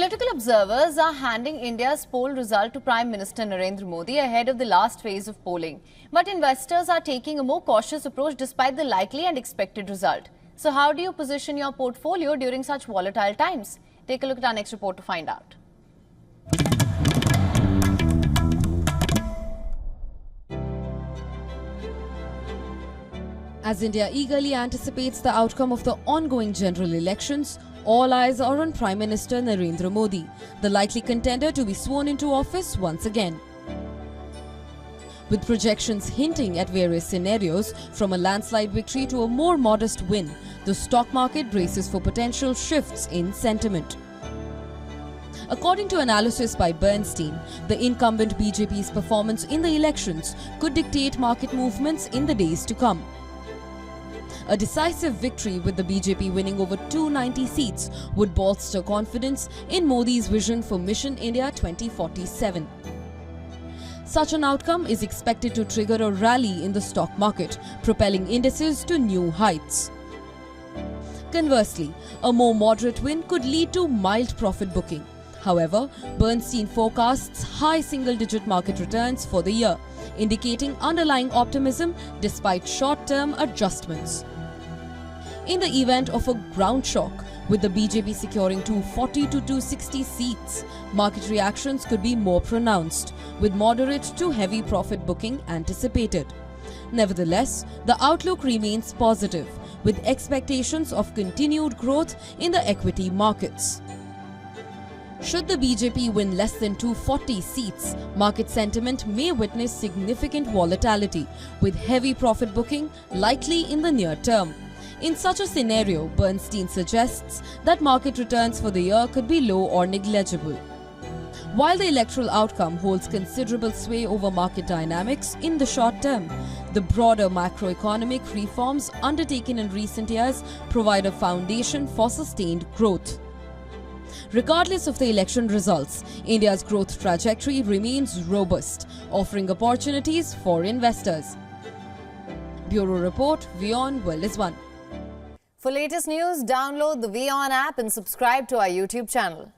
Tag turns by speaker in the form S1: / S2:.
S1: Political observers are handing India's poll result to Prime Minister Narendra Modi ahead of the last phase of polling. But investors are taking a more cautious approach despite the likely and expected result. So how do you position your portfolio during such volatile times? Take a look at our next report to find out.
S2: As India eagerly anticipates the outcome of the ongoing general elections, all eyes are on Prime Minister Narendra Modi, the likely contender to be sworn into office once again. With projections hinting at various scenarios, from a landslide victory to a more modest win, the stock market braces for potential shifts in sentiment. According to analysis by Bernstein, the incumbent BJP's performance in the elections could dictate market movements in the days to come. A decisive victory with the BJP winning over 290 seats would bolster confidence in Modi's vision for Mission India 2047. Such an outcome is expected to trigger a rally in the stock market, propelling indices to new heights. Conversely, a more moderate win could lead to mild profit booking. However, Bernstein forecasts high single-digit market returns for the year, indicating underlying optimism despite short-term adjustments. In the event of a ground shock, with the BJP securing 240 to 260 seats, market reactions could be more pronounced, with moderate to heavy profit booking anticipated. Nevertheless, the outlook remains positive, with expectations of continued growth in the equity markets. Should the BJP win less than 240 seats, market sentiment may witness significant volatility, with heavy profit booking likely in the near term. In such a scenario, Bernstein suggests that market returns for the year could be low or negligible. While the electoral outcome holds considerable sway over market dynamics in the short term, the broader macroeconomic reforms undertaken in recent years provide a foundation for sustained growth. Regardless of the election results, India's growth trajectory remains robust, offering opportunities for investors. Bureau Report, WION World is One.
S1: For latest news, download the WION app and subscribe to our YouTube channel.